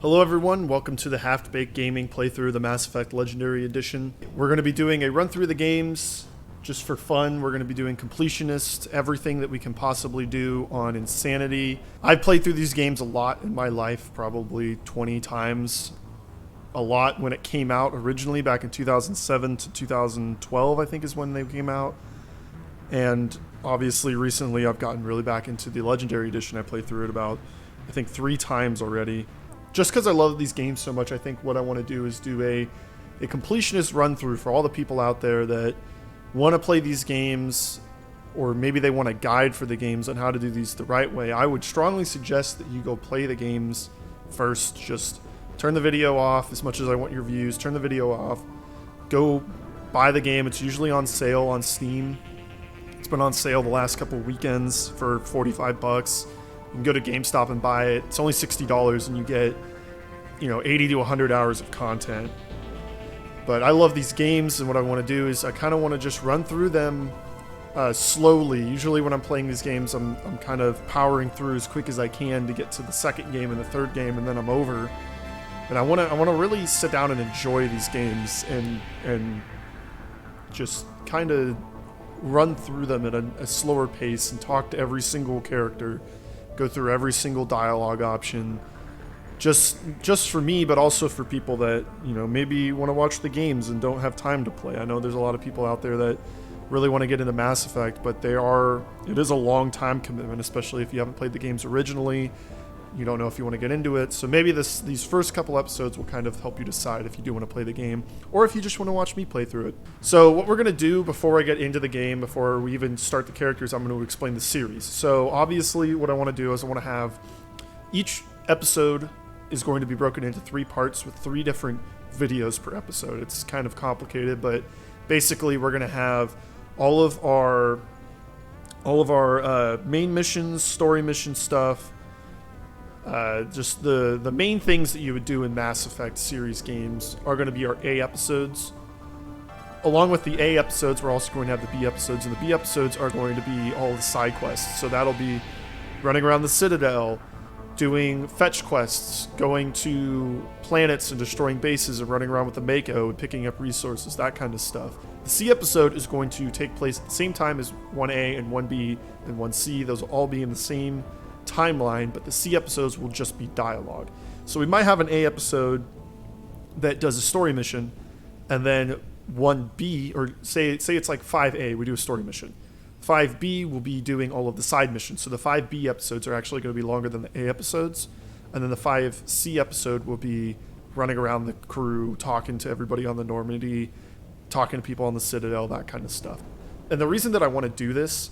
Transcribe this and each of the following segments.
Hello everyone, welcome to the Half-Baked Gaming playthrough of the Mass Effect Legendary Edition. We're going to be doing a run through the games just for fun. We're going to be doing completionist, everything that we can possibly do on Insanity. I've played through these games a lot in my life, probably 20 times. A lot when it came out originally back in 2007 to 2012, I think is when they came out. And obviously recently I've gotten really back into the Legendary Edition. I played through it about, I think, 3 times already. Just because I love these games so much, I think what I want to do is do a completionist run through for all the people out there that want to play these games, or maybe they want a guide for the games on how to do these the right way. I would strongly suggest that you go play the games first. Just turn the video off. As much as I want your views, turn the video off. Go buy the game. It's usually on sale on Steam. It's been on sale the last couple weekends for $45. You can go to GameStop and buy it. It's only $60 and you get, 80 to 100 hours of content. But I love these games, and what I want to do is I kind of want to just run through them slowly. Usually when I'm playing these games, I'm kind of powering through as quick as I can to get to the second game and the third game, and then I'm over. And I want to really sit down and enjoy these games and just kind of run through them at a slower pace and talk to every single character. Go through every single dialogue option, just for me, but also for people that maybe want to watch the games and don't have time to play. I know there's a lot of people out there that really want to get into Mass Effect, but it is a long time commitment, especially if you haven't played the games originally. You don't know if you want to get into it. So maybe these first couple episodes will kind of help you decide if you do want to play the game or if you just want to watch me play through it. So what we're going to do before I get into the game, before we even start the characters, I'm going to explain the series. So obviously what I want to do is I want to have each episode is going to be broken into 3 parts with 3 different videos per episode. It's kind of complicated, but basically we're going to have all of our main missions, story mission stuff, just the main things that you would do in Mass Effect series games are going to be our A episodes. Along with the A episodes, we're also going to have the B episodes, and the B episodes are going to be all the side quests. So that'll be running around the Citadel, doing fetch quests, going to planets and destroying bases, and running around with the Mako and picking up resources, that kind of stuff. The C episode is going to take place at the same time as 1A and 1B and 1C. Those will all be in the same timeline, but the C episodes will just be dialogue. So we might have an A episode that does a story mission, and then 1B, or say it's like 5A, we do a story mission. 5B will be doing all of the side missions. So the 5B episodes are actually going to be longer than the A episodes, and then the 5C episode will be running around the crew, talking to everybody on the Normandy, talking to people on the Citadel, that kind of stuff. And the reason that I want to do this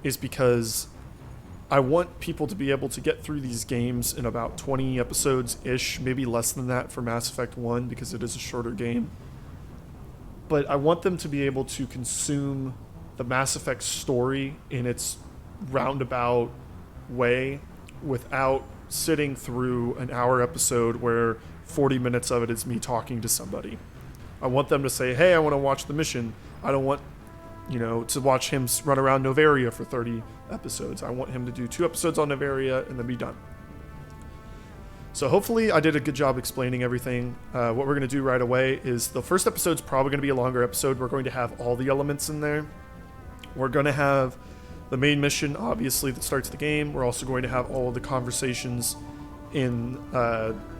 is because I want people to be able to get through these games in about 20 episodes-ish, maybe less than that for Mass Effect 1 because it is a shorter game. But I want them to be able to consume the Mass Effect story in its roundabout way without sitting through an hour episode where 40 minutes of it is me talking to somebody. I want them to say, hey, I want to watch the mission. I don't want to watch him run around Novaria for 30 episodes. I want him to do 2 episodes on Novaria and then be done. So hopefully I did a good job explaining everything. What we're going to do right away is the first episode's probably going to be a longer episode. We're going to have all the elements in there. We're going to have the main mission, obviously, that starts the game. We're also going to have all of the conversations in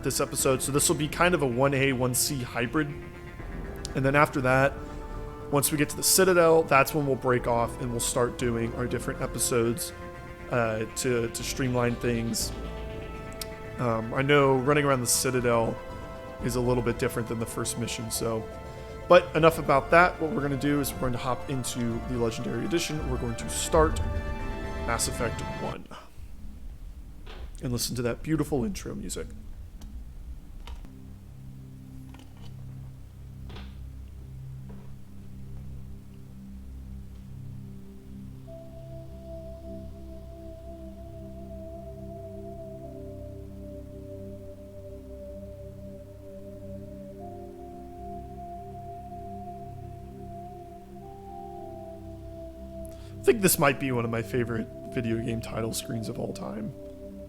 this episode. So this will be kind of a 1A, 1C hybrid. And then after that, once we get to the Citadel, that's when we'll break off and we'll start doing our different episodes to streamline things. I know running around the Citadel is a little bit different than the first mission, but enough about that. What we're going to do is we're going to hop into the Legendary Edition. We're going to start Mass Effect 1 and listen to that beautiful intro music. I think this might be one of my favorite video game title screens of all time.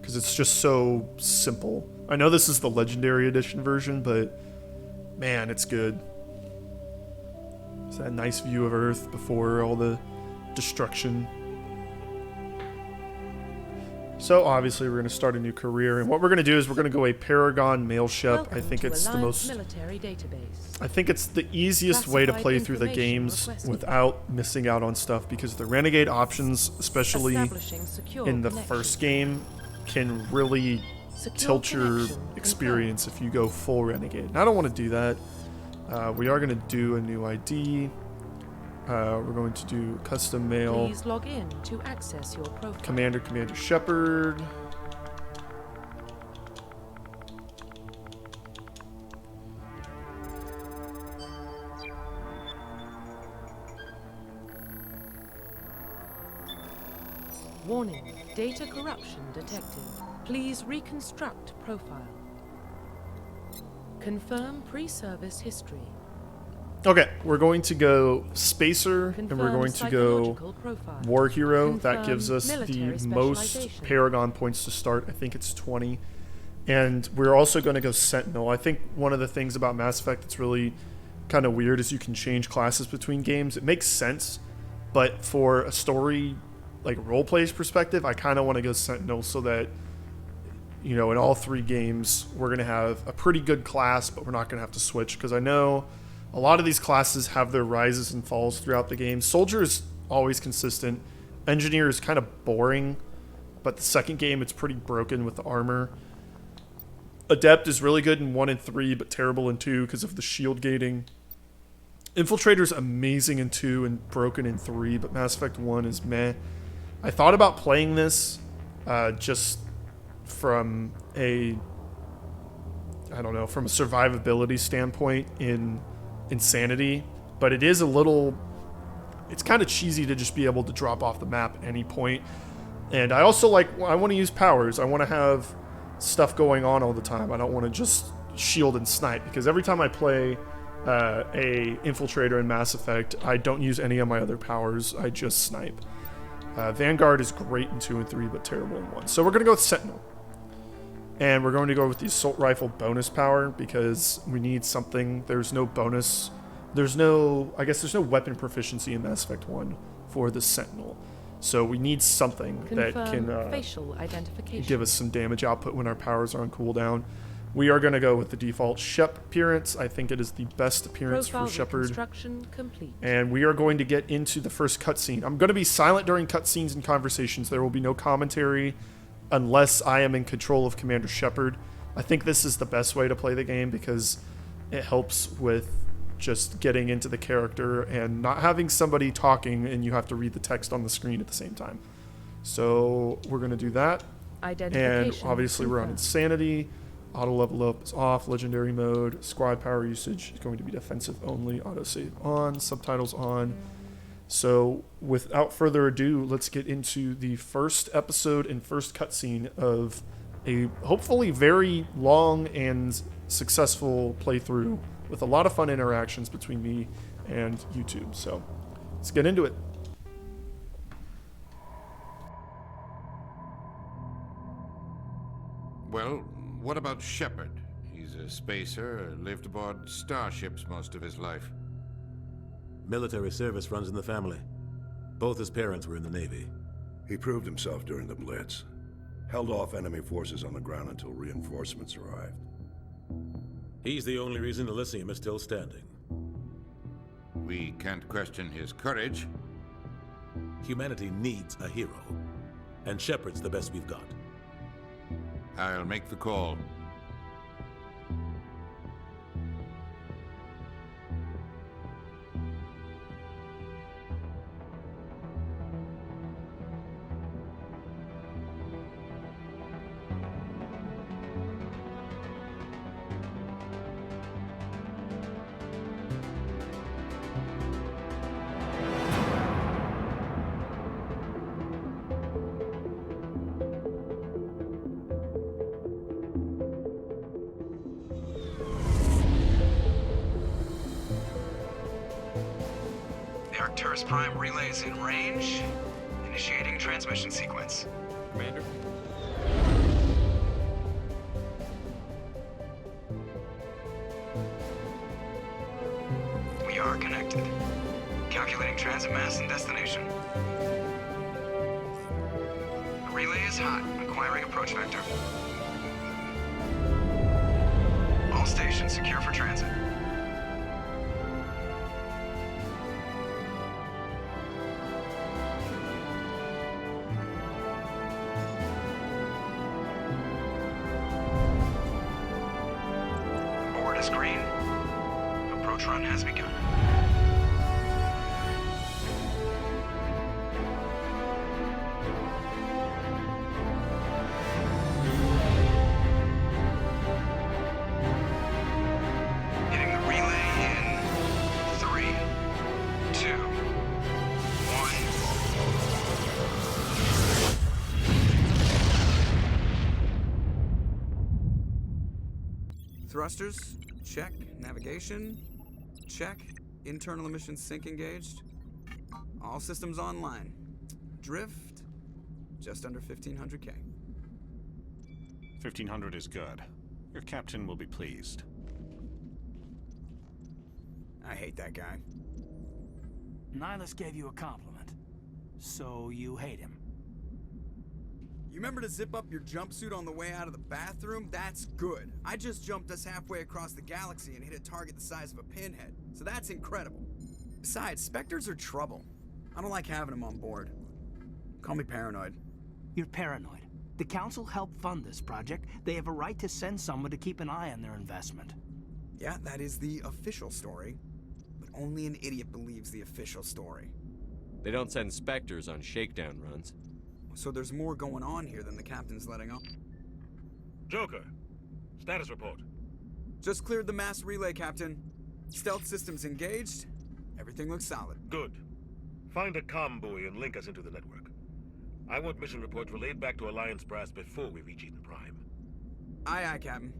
because it's just so simple. I know this is the Legendary Edition version, but man, it's good. It's that nice view of Earth before all the destruction. So obviously we're going to start a new career, and what we're going to do is we're going to go a Paragon Mail Shep. I think it's the most military database. I think it's the easiest way to play through the games without missing out on stuff, because the Renegade options, especially in the first game, can really tilt your experience if you go full Renegade. And I don't want to do that. We are going to do a new ID. We're going to do custom mail. Please log in to access your profile. Commander Shepard. Warning, data corruption detected. Please reconstruct profile. Confirm pre-service history. Okay, we're going to go Spacer, and we're going to go War Hero. That gives us the most Paragon points to start. I think it's 20. And we're also going to go Sentinel. I think one of the things about Mass Effect that's really kind of weird is you can change classes between games. It makes sense, but for a story, like roleplay's perspective, I kind of want to go Sentinel so that, you know, in all 3 games, we're going to have a pretty good class, but we're not going to have to switch, because I know a lot of these classes have their rises and falls throughout the game. Soldier is always consistent. Engineer is kind of boring, but the second game it's pretty broken with the armor. Adept is really good in 1 and 3, but terrible in 2 because of the shield gating. Infiltrator's amazing in 2 and broken in 3, but Mass Effect 1 is meh. I thought about playing this just from a, I don't know, from a survivability standpoint in Insanity, but it is a little, it's kind of cheesy to just be able to drop off the map at any point. And I also I want to use powers. I want to have stuff going on all the time. I don't want to just shield and snipe, because every time I play a Infiltrator in Mass Effect, I don't use any of my other powers. I just snipe. Vanguard is great in 2 and 3, but terrible in 1. So we're going to go with Sentinel. And we're going to go with the Assault Rifle bonus power, because we need something. There's no bonus. I guess there's no weapon proficiency in Mass Effect 1 for the Sentinel. So we need something that can facial identification. Give us some damage output when our powers are on cooldown. We are going to go with the default Shep appearance. I think it is the best appearance for Shepard. Complete. And we are going to get into the first cutscene. I'm going to be silent during cutscenes and conversations. There will be no commentary unless I am in control of Commander Shepard. I think this is the best way to play the game, because it helps with just getting into the character and not having somebody talking and you have to read the text on the screen at the same time. So we're going to do that. And obviously we're on Insanity. Auto level up is off. Legendary mode. Squad power usage is going to be defensive only. Autosave on. Subtitles on. So without further ado, let's get into the first episode and first cutscene of a hopefully very long and successful playthrough with a lot of fun interactions between me and YouTube. So let's get into it. Well, what about Shepard? He's a spacer, lived aboard starships most of his life. Military service runs in the family. Both his parents were in the Navy. He proved himself during the Blitz. Held off enemy forces on the ground until reinforcements arrived. He's the only reason Elysium is still standing. We can't question his courage. Humanity needs a hero, and Shepard's the best we've got. I'll make the call. Arcturus Prime relays in range. Initiating transmission sequence. Commander? are connected. Calculating transit mass and destination. The relay is hot. Acquiring approach vector. All stations secure for transit. Board is green. Approach run has begun. Hitting the relay in 3, 2, 1. Thrusters, check. Navigation, check. Internal emissions sync engaged. All systems online. Drift, just under 1500K. 1500 is good. Your captain will be pleased. I hate that guy. Nihilus gave you a compliment. So you hate him. You remember to zip up your jumpsuit on the way out of the bathroom? That's good. I just jumped us halfway across the galaxy and hit a target the size of a pinhead. So that's incredible. Besides, Spectres are trouble. I don't like having them on board. Call me paranoid. You're paranoid. The Council helped fund this project. They have a right to send someone to keep an eye on their investment. Yeah, that is the official story. But only an idiot believes the official story. They don't send Spectres on shakedown runs. So there's more going on here than the captain's letting on. Joker, status report. Just cleared the mass relay, Captain. Stealth systems engaged. Everything looks solid. Good. Find a comm buoy and link us into the network. I want mission reports relayed back to Alliance brass before we reach Eden Prime. Aye, aye, Captain.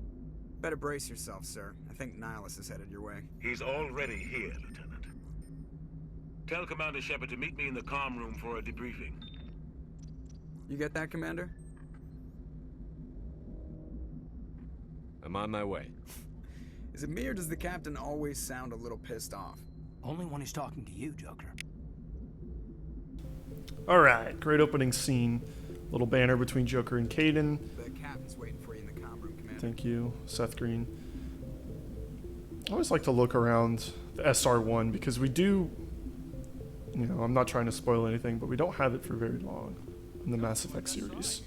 Better brace yourself, sir. I think Nihilus is headed your way. He's already here, Lieutenant. Tell Commander Shepard to meet me in the comm room for a debriefing. You get that, Commander? I'm on my way. Is it me or does the Captain always sound a little pissed off? Only when he's talking to you, Joker. All right, great opening scene. Little banner between Joker and Caden. The Captain's waiting for you in the comm room, Commander. Thank you, Seth Green. I always like to look around the SR1 because we do, I'm not trying to spoil anything, but we don't have it for very long in the Mass Effect series.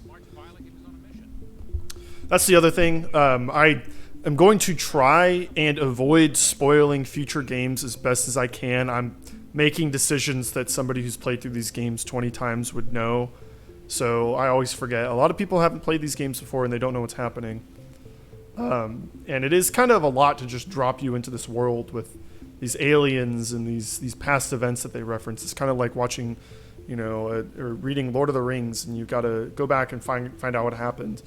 That's the other thing. I am going to try and avoid spoiling future games as best as I can. I'm making decisions that somebody who's played through these games 20 times would know. So I always forget. A lot of people haven't played these games before and they don't know what's happening. And it is kind of a lot to just drop you into this world with these aliens and these past events that they reference. It's kind of like watching, or reading Lord of the Rings, and you've got to go back and find out what happened.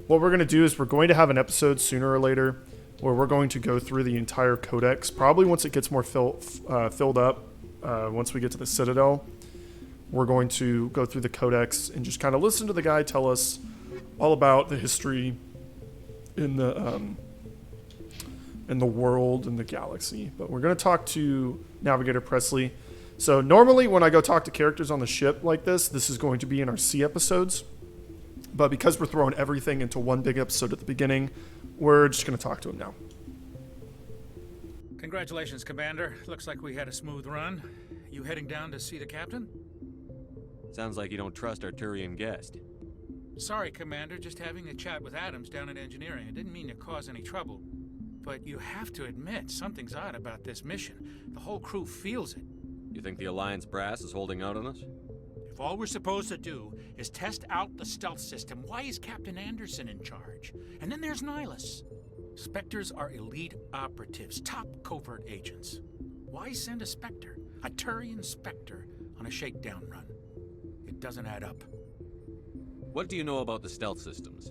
What we're going to do is we're going to have an episode sooner or later where we're going to go through the entire codex, probably once it gets more filled up, once we get to the Citadel. We're going to go through the codex and just kind of listen to the guy tell us all about the history in the world and the galaxy. But we're going to talk to Navigator Presley. So normally when I go talk to characters on the ship like this is going to be in our C episodes. But because we're throwing everything into one big episode at the beginning, we're just going to talk to him now. Congratulations, Commander. Looks like we had a smooth run. You heading down to see the captain? Sounds like you don't trust our Turian guest. Sorry, Commander. Just having a chat with Adams down at engineering. I didn't mean to cause any trouble. But you have to admit, something's odd about this mission. The whole crew feels it. You think the Alliance brass is holding out on us? If all we're supposed to do is test out the stealth system, why is Captain Anderson in charge? And then there's Nihilus. Spectres are elite operatives, top covert agents. Why send a Spectre, a Turian Spectre, on a shakedown run? It doesn't add up. What do you know about the stealth systems?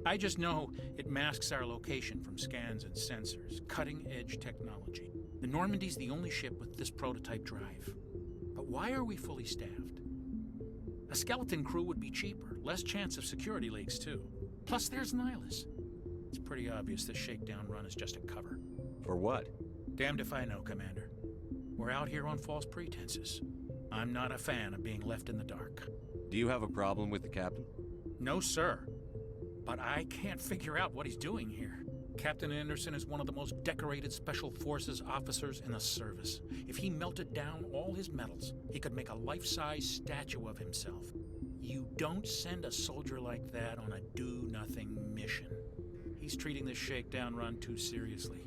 I just know it masks our location from scans and sensors. Cutting-edge technology. The Normandy's the only ship with this prototype drive. But why are we fully staffed? A skeleton crew would be cheaper, less chance of security leaks too. Plus there's Nihilus. It's pretty obvious this shakedown run is just a cover. For what? Damned if I know, Commander. We're out here on false pretenses. I'm not a fan of being left in the dark. Do you have a problem with the captain? No, sir. But I can't figure out what he's doing here. Captain Anderson is one of the most decorated Special Forces officers in the service. If he melted down all his medals, he could make a life-size statue of himself. You don't send a soldier like that on a do-nothing mission. He's treating this shakedown run too seriously.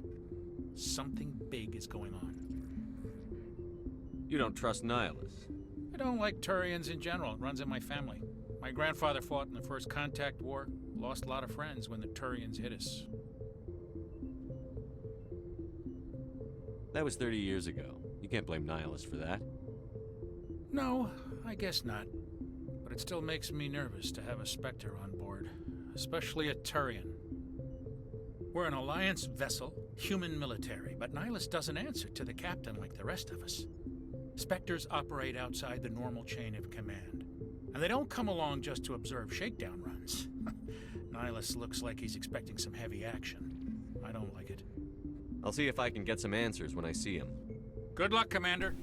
Something big is going on. You don't trust Nihilus? I don't like Turians in general. It runs in my family. My grandfather fought in the First Contact War. Lost a lot of friends when the Turians hit us. That was 30 years ago. You can't blame Nihilus for that. No, I guess not. But it still makes me nervous to have a Spectre on board, especially a Turian. We're an Alliance vessel, human military, but Nihilus doesn't answer to the captain like the rest of us. Spectres operate outside the normal chain of command, and they don't come along just to observe shakedown runs. Nihilus looks like he's expecting some heavy action. I don't like it. I'll see if I can get some answers when I see him. Good luck, Commander.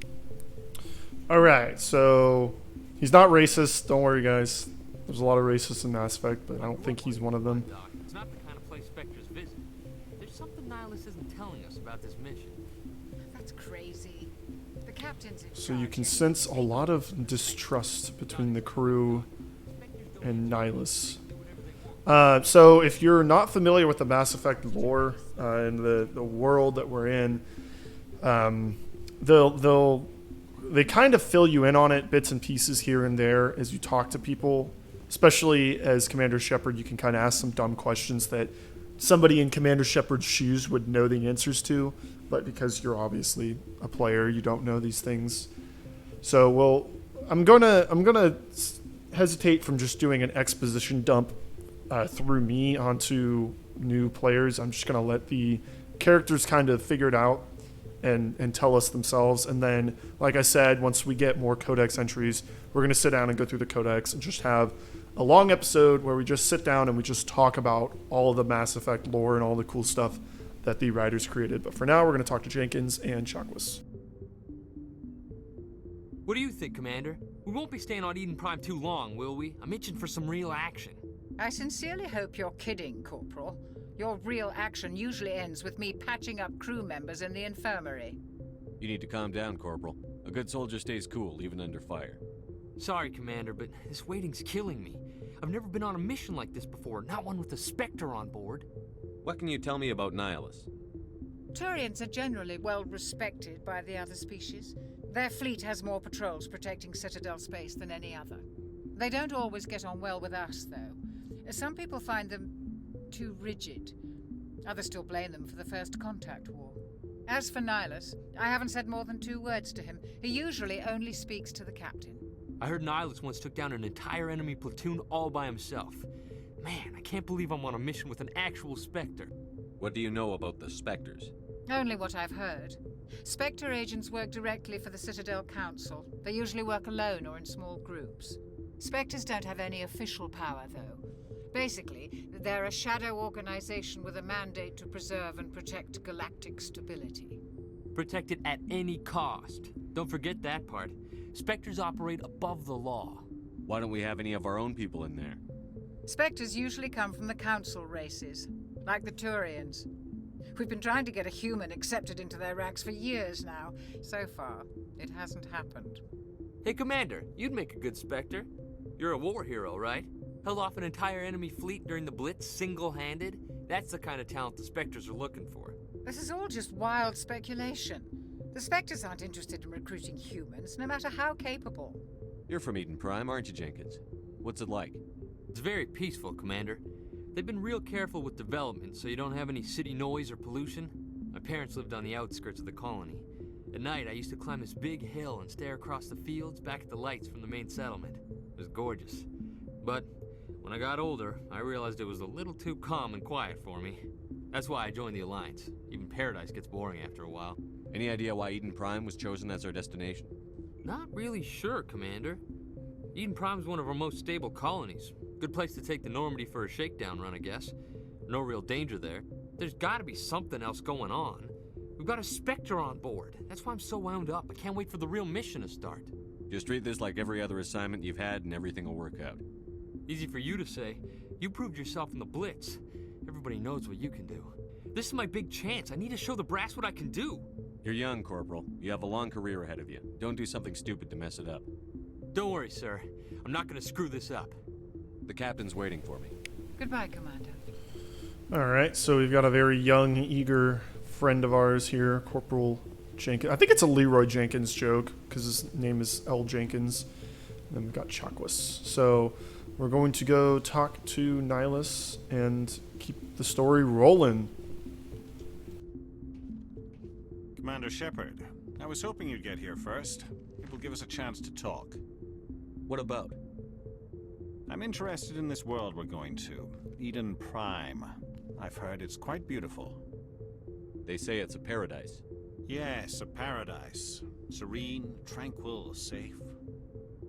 Alright, so he's not racist. Don't worry, guys. There's a lot of racists in Mass Effect, but I don't think he's one of them. It's not the kind of place Spectres visit. There's something Nihilus isn't telling us about this mission. That's crazy. The captain's in So you charge can and sense a lot of distrust between the crew and Nihilus. So if you're not familiar with the Mass Effect lore and the world that we're in, they kind of fill you in on it, bits and pieces here and there as you talk to people. Especially as Commander Shepard, you can kind of ask some dumb questions that somebody in Commander Shepard's shoes would know the answers to, but because you're obviously a player, you don't know these things. So, I'm gonna hesitate from just doing an exposition dump through me onto new players. I'm just gonna let the characters kind of figure it out and tell us themselves. And then, like I said, once we get more codex entries, we're gonna sit down and go through the codex and just have a long episode where we just sit down and we just talk about all of the Mass Effect lore and all the cool stuff that the writers created. But for now, we're going to talk to Jenkins and Chakwas. What do you think, Commander? We won't be staying on Eden Prime too long, will we? I'm itching for some real action. I sincerely hope you're kidding, Corporal. Your real action usually ends with me patching up crew members in the infirmary. You need to calm down, Corporal. A good soldier stays cool, even under fire. Sorry, Commander, but this waiting's killing me. I've never been on a mission like this before, not one with a Spectre on board. What can you tell me about Nihilus? Turians are generally well respected by the other species. Their fleet has more patrols protecting Citadel space than any other. They don't always get on well with us, though. Some people find them too rigid. Others still blame them for the First Contact War. As for Nihilus, I haven't said more than 2 words to him. He usually only speaks to the captain. I heard Nihilus once took down an entire enemy platoon all by himself. Man, I can't believe I'm on a mission with an actual Spectre. What do you know about the Spectres? Only what I've heard. Spectre agents work directly for the Citadel Council. They usually work alone or in small groups. Spectres don't have any official power, though. Basically, they're a shadow organization with a mandate to preserve and protect galactic stability. Protect it at any cost. Don't forget that part. Spectres operate above the law. Why don't we have any of our own people in there? Spectres usually come from the Council races, like the Turians. We've been trying to get a human accepted into their ranks for years now. So far, it hasn't happened. Hey, Commander, you'd make a good Spectre. You're a war hero, right? Held off an entire enemy fleet during the Blitz single-handed? That's the kind of talent the Spectres are looking for. This is all just wild speculation. The Spectres aren't interested in recruiting humans, no matter how capable. You're from Eden Prime, aren't you, Jenkins? What's it like? It's very peaceful, Commander. They've been real careful with development, so you don't have any city noise or pollution. My parents lived on the outskirts of the colony. At night, I used to climb this big hill and stare across the fields back at the lights from the main settlement. It was gorgeous. But when I got older, I realized it was a little too calm and quiet for me. That's why I joined the Alliance. Even Paradise gets boring after a while. Any idea why Eden Prime was chosen as our destination? Not really sure, Commander. Eden Prime's one of our most stable colonies. Good place to take the Normandy for a shakedown run, I guess. No real danger there. There's gotta be something else going on. We've got a Spectre on board. That's why I'm so wound up. I can't wait for the real mission to start. Just treat this like every other assignment you've had and everything will work out. Easy for you to say. You proved yourself in the Blitz. Everybody knows what you can do. This is my big chance. I need to show the brass what I can do. You're young, Corporal. You have a long career ahead of you. Don't do something stupid to mess it up. Don't worry, sir. I'm not gonna screw this up. The captain's waiting for me. Goodbye, Commander. All right, so we've got a very young, eager friend of ours here, Corporal Jenkins. I think it's a Leroy Jenkins joke because his name is L. Jenkins. And then we've got Chakwas. So we're going to go talk to Nihilus and keep the story rolling. Commander Shepard, I was hoping you'd get here first. It will give us a chance to talk. What about? I'm interested in this world we're going to, Eden Prime. I've heard it's quite beautiful. They say it's a paradise. Yes, a paradise. Serene, tranquil, safe.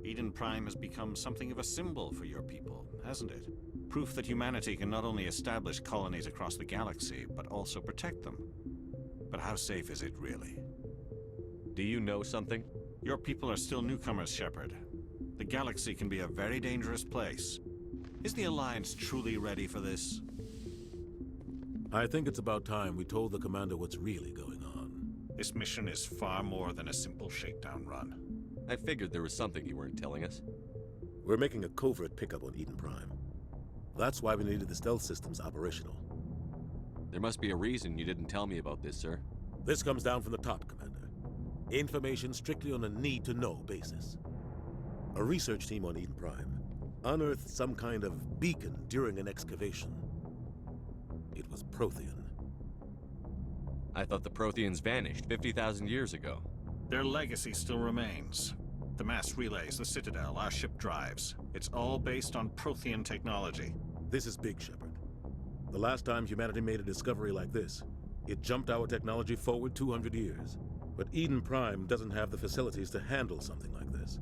Eden Prime has become something of a symbol for your people, hasn't it? Proof that humanity can not only establish colonies across the galaxy, but also protect them. But how safe is it, really? Do you know something? Your people are still newcomers, Shepard. The galaxy can be a very dangerous place. Is the Alliance truly ready for this? I think it's about time we told the commander what's really going on. This mission is far more than a simple shakedown run. I figured there was something you weren't telling us. We're making a covert pickup on Eden Prime. That's why we needed the stealth systems operational. There must be a reason you didn't tell me about this, sir. This comes down from the top, Commander. Information strictly on a need-to-know basis. A research team on Eden Prime unearthed some kind of beacon during an excavation. It was Prothean. I thought the Protheans vanished 50,000 years ago. Their legacy still remains. The mass relays, the Citadel, our ship drives. It's all based on Prothean technology. This is big, Shepard. The last time humanity made a discovery like this, it jumped our technology forward 200 years. But Eden Prime doesn't have the facilities to handle something like this.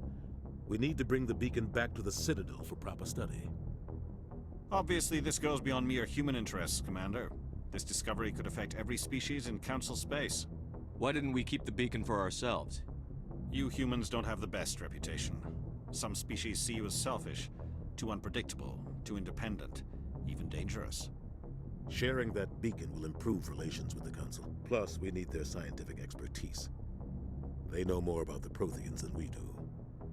We need to bring the beacon back to the Citadel for proper study. Obviously, this goes beyond mere human interests, Commander. This discovery could affect every species in Council space. Why didn't we keep the beacon for ourselves? You humans don't have the best reputation. Some species see you as selfish, too unpredictable, too independent, even dangerous. Sharing that beacon will improve relations with the Council. Plus, we need their scientific expertise. They know more about the Protheans than we do.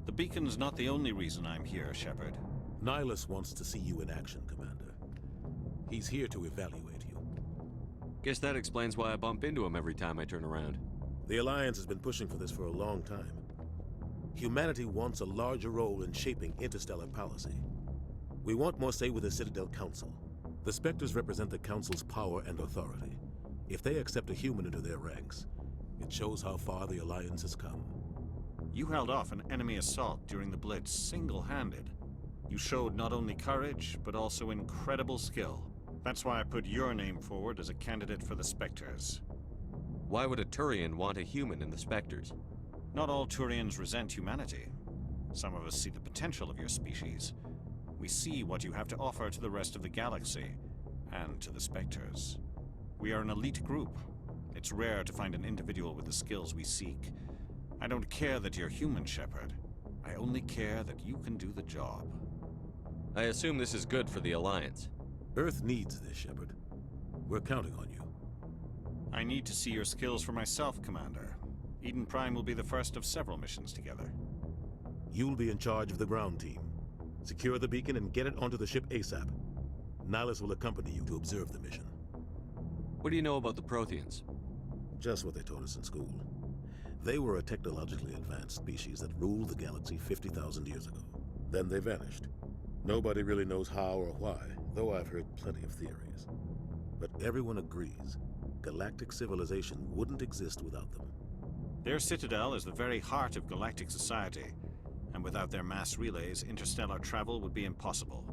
The beacon's not the only reason I'm here, Shepard. Nihilus wants to see you in action, Commander. He's here to evaluate you. Guess that explains why I bump into him every time I turn around. The Alliance has been pushing for this for a long time. Humanity wants a larger role in shaping interstellar policy. We want more say with the Citadel Council. The Spectres represent the Council's power and authority. If they accept a human into their ranks, it shows how far the Alliance has come. You held off an enemy assault during the Blitz single-handed. You showed not only courage, but also incredible skill. That's why I put your name forward as a candidate for the Spectres. Why would a Turian want a human in the Spectres? Not all Turians resent humanity. Some of us see the potential of your species. We see what you have to offer to the rest of the galaxy, and to the Spectres. We are an elite group. It's rare to find an individual with the skills we seek. I don't care that you're human, Shepard. I only care that you can do the job. I assume this is good for the Alliance. Earth needs this, Shepard. We're counting on you. I need to see your skills for myself, Commander. Eden Prime will be the first of several missions together. You'll be in charge of the ground team. Secure the beacon and get it onto the ship ASAP. Nihilus will accompany you to observe the mission. What do you know about the Protheans? Just what they taught us in school. They were a technologically advanced species that ruled the galaxy 50,000 years ago. Then they vanished. Nobody really knows how or why, though I've heard plenty of theories. But everyone agrees, galactic civilization wouldn't exist without them. Their citadel is the very heart of galactic society, and without their mass relays, interstellar travel would be impossible.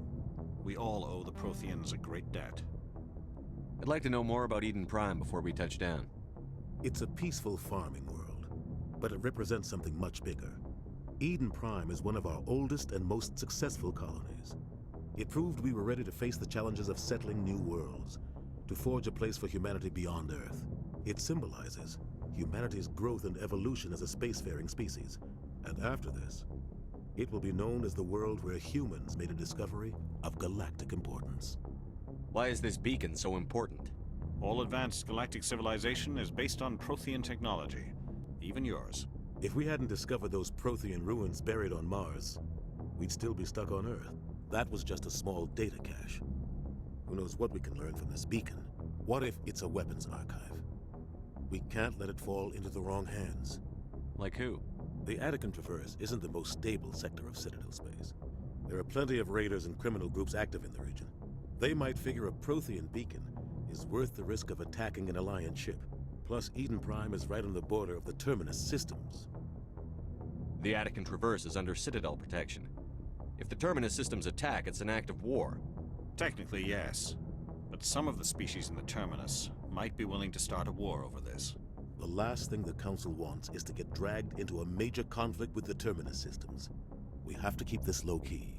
We all owe the Protheans a great debt. I'd like to know more about Eden Prime before we touch down. It's a peaceful farming world, but it represents something much bigger. Eden Prime is one of our oldest and most successful colonies. It proved we were ready to face the challenges of settling new worlds, to forge a place for humanity beyond Earth. It symbolizes humanity's growth and evolution as a spacefaring species. And after this, it will be known as the world where humans made a discovery of galactic importance. Why is this beacon so important? All advanced galactic civilization is based on Prothean technology, even yours. If we hadn't discovered those Prothean ruins buried on Mars, we'd still be stuck on Earth. That was just a small data cache. Who knows what we can learn from this beacon? What if it's a weapons archive? We can't let it fall into the wrong hands. Like who? The Attican Traverse isn't the most stable sector of Citadel space. There are plenty of raiders and criminal groups active in the region. They might figure a Prothean Beacon is worth the risk of attacking an Alliance ship. Plus, Eden Prime is right on the border of the Terminus systems. The Attican Traverse is under Citadel protection. If the Terminus systems attack, it's an act of war. Technically, yes. But some of the species in the Terminus might be willing to start a war over this. The last thing the Council wants is to get dragged into a major conflict with the Terminus systems. We have to keep this low-key.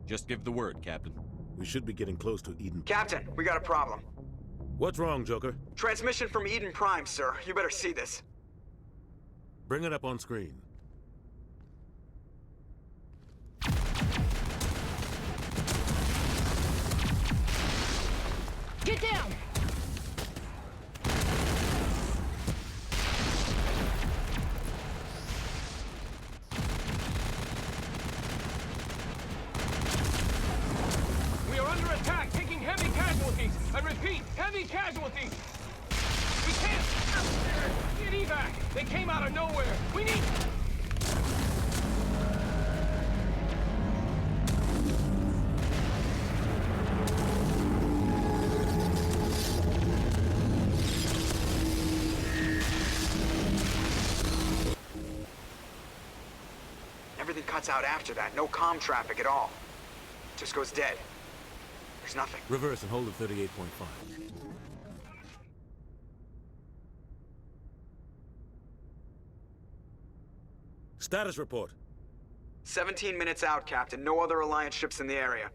Just give the word, Captain. We should be getting close to Eden. Captain, we got a problem. What's wrong, Joker? Transmission from Eden Prime, sir. You better see this. Bring it up on screen. Get down! We are under attack, taking heavy casualties. I repeat, heavy casualties. We can't get evac. They came out of nowhere. We need... Everything cuts out after that. No comm traffic at all. Just goes dead. There's nothing. Reverse and hold at 38.5. Status report. 17 minutes out, Captain. No other Alliance ships in the area.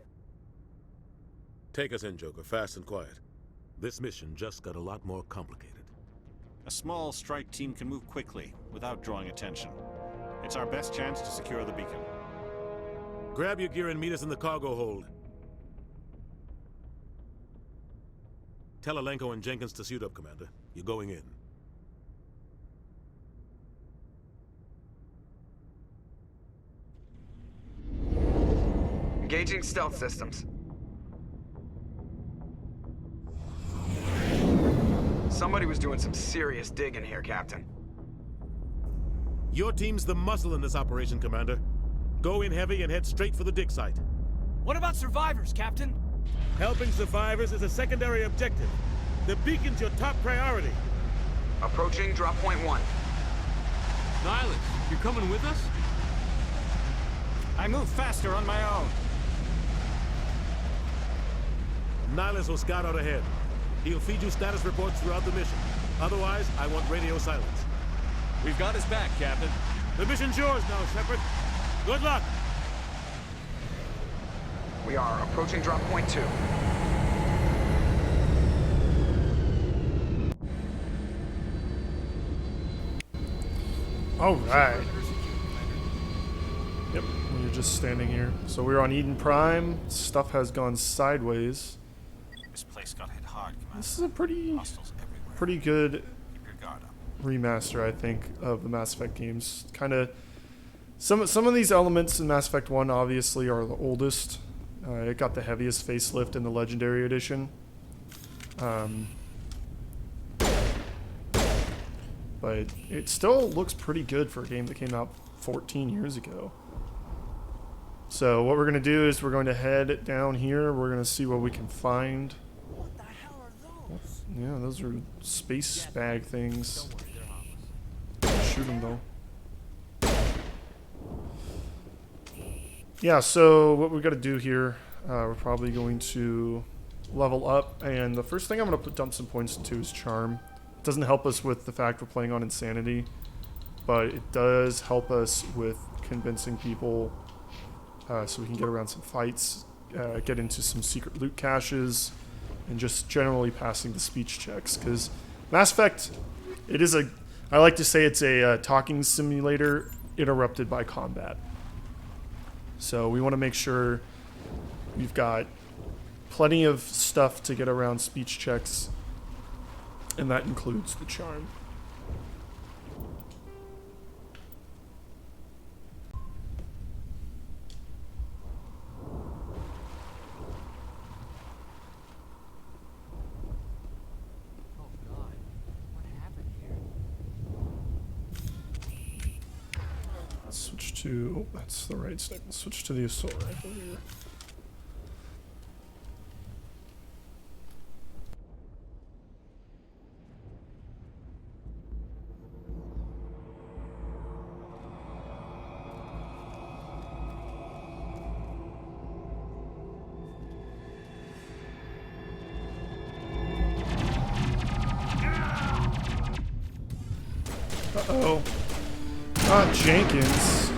Take us in, Joker, fast and quiet. This mission just got a lot more complicated. A small strike team can move quickly, without drawing attention. It's our best chance to secure the beacon. Grab your gear and meet us in the cargo hold. Tell Alenko and Jenkins to suit up, Commander. You're going in. Engaging stealth systems. Somebody was doing some serious digging here, Captain. Your team's the muscle in this operation, Commander. Go in heavy and head straight for the dig site. What about survivors, Captain? Helping survivors is a secondary objective. The beacon's your top priority. Approaching drop point 1. Nihilus, you're coming with us? I move faster on my own. Nihilus will scout out ahead. He'll feed you status reports throughout the mission. Otherwise, I want radio silence. We've got his back, Captain. The mission's yours now, Shepard. Good luck! We are approaching drop point 2. All right. Yep, you're just standing here. So we're on Eden Prime. Stuff has gone sideways. This place got hit hard, Commander. This is a pretty good Keep your guard up. remaster, I think, of the Mass Effect games. Kind of some of these elements in Mass Effect 1 obviously are the oldest. It got the heaviest facelift in the Legendary Edition. But it still looks pretty good for a game that came out 14 years ago. So what we're going to do is we're going to head down here. We're going to see what we can find. What the hell are those? Yeah, those are space bag things. Shoot them though. Yeah, so what we got to do here, we're probably going to level up, and the first thing I'm going to dump some points into is Charm. It doesn't help us with the fact we're playing on Insanity, but it does help us with convincing people so we can get around some fights, get into some secret loot caches, and just generally passing the speech checks, because Mass Effect, I like to say it's a talking simulator interrupted by combat. So we want to make sure we've got plenty of stuff to get around speech checks, and that includes the charm. Switch to, oh, that's the right stick. Switch to the assault rifle here. Uh-oh. Not Jenkins.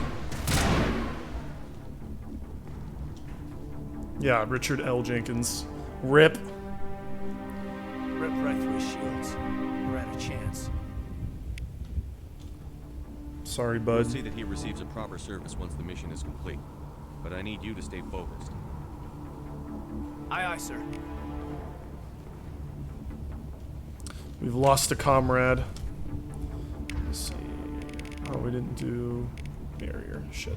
Yeah, Richard L. Jenkins. Rip. Rip right through his shields. We're out of chance. Sorry, We'll bud. see that he receives a proper service once the mission is complete. But I need you to stay focused. Aye, aye, sir. We've lost a comrade. Let's see. Oh, we didn't do barrier. Shit.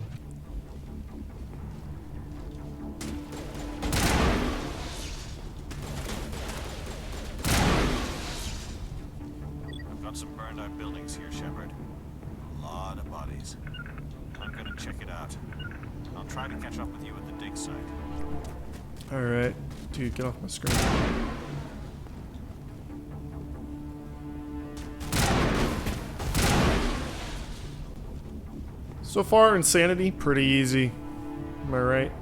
I've got some burned out buildings here, Shepard. A lot of bodies. I'm gonna check it out. I'll try to catch up with you at the dig site. Alright. Dude, get off my screen. So far, Insanity, pretty easy. Am I right?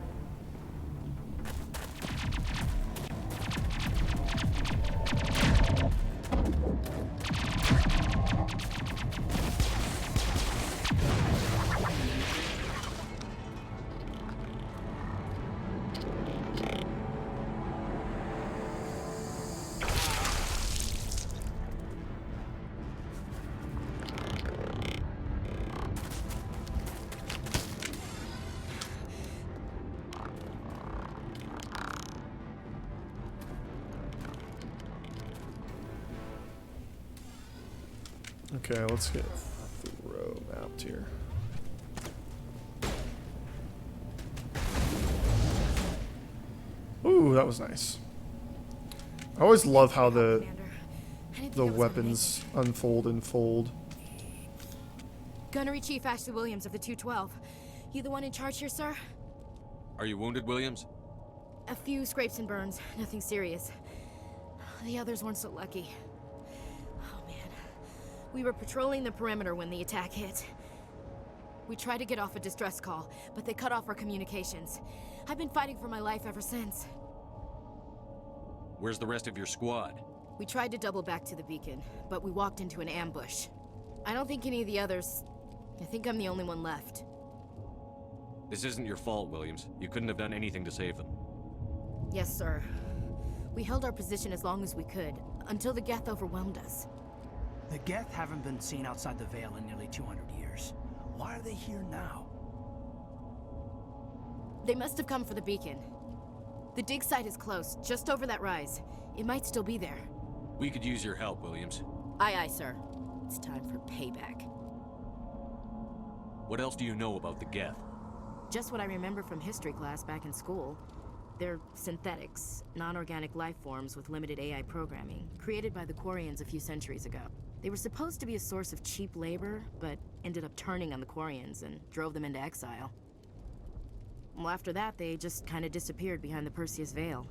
Okay, let's get throw mapped here. Ooh, that was nice. I always love how the weapons unfold and fold. Gunnery Chief Ashley Williams of the 212. You the one in charge here, sir? Are you wounded, Williams? A few scrapes and burns, nothing serious. The others weren't so lucky. Oh man. We were patrolling the perimeter when the attack hit. We tried to get off a distress call, but they cut off our communications. I've been fighting for my life ever since. Where's the rest of your squad? We tried to double back to the beacon, but we walked into an ambush. I don't think any of the others... I think I'm the only one left. This isn't your fault, Williams. You couldn't have done anything to save them. Yes, sir. We held our position as long as we could, until the Geth overwhelmed us. The Geth haven't been seen outside the Veil in nearly 200 years. Why are they here now? They must have come for the beacon. The dig site is close, just over that rise. It might still be there. We could use your help, Williams. Aye, aye, sir. It's time for payback. What else do you know about the Geth? Just what I remember from history class back in school. They're synthetics, non-organic life forms with limited AI programming, created by the Quarians a few centuries ago. They were supposed to be a source of cheap labor, but ended up turning on the Quarians and drove them into exile. Well, after that, they just kind of disappeared behind the Perseus Veil.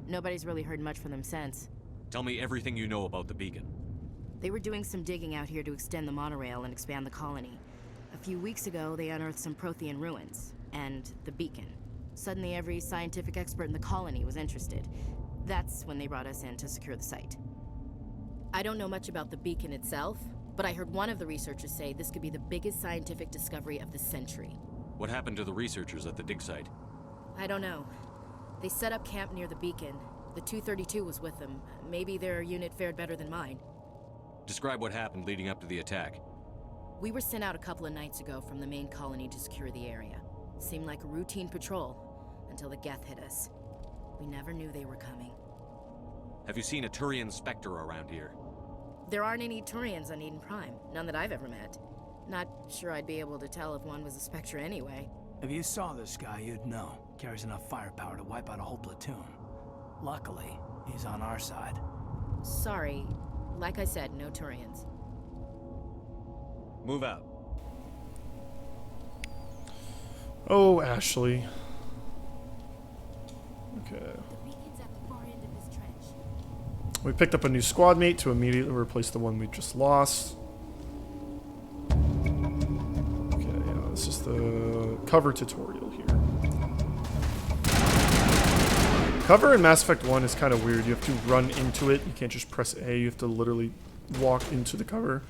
Nobody's really heard much from them since. Tell me everything you know about the beacon. They were doing some digging out here to extend the monorail and expand the colony. A few weeks ago, they unearthed some Prothean ruins, and the beacon. Suddenly, every scientific expert in the colony was interested. That's when they brought us in to secure the site. I don't know much about the beacon itself, but I heard one of the researchers say this could be the biggest scientific discovery of the century. What happened to the researchers at the dig site? I don't know. They set up camp near the beacon. The 232 was with them. Maybe their unit fared better than mine. Describe what happened leading up to the attack. We were sent out a couple of nights ago from the main colony to secure the area. Seemed like a routine patrol, until the Geth hit us. We never knew they were coming. Have you seen a Turian Spectre around here? There aren't any Turians on Eden Prime, none that I've ever met. Not sure I'd be able to tell if one was a Spectre anyway. If you saw this guy, you'd know. Carries enough firepower to wipe out a whole platoon. Luckily, he's on our side. Sorry. Like I said, no Turians. Move out. Oh, Ashley. Okay. We picked up a new squad mate to immediately replace the one we just lost. Okay, yeah, this is the cover tutorial here. Cover in Mass Effect 1 is kind of weird. You have to run into it. You can't just press A. You have to literally walk into the cover.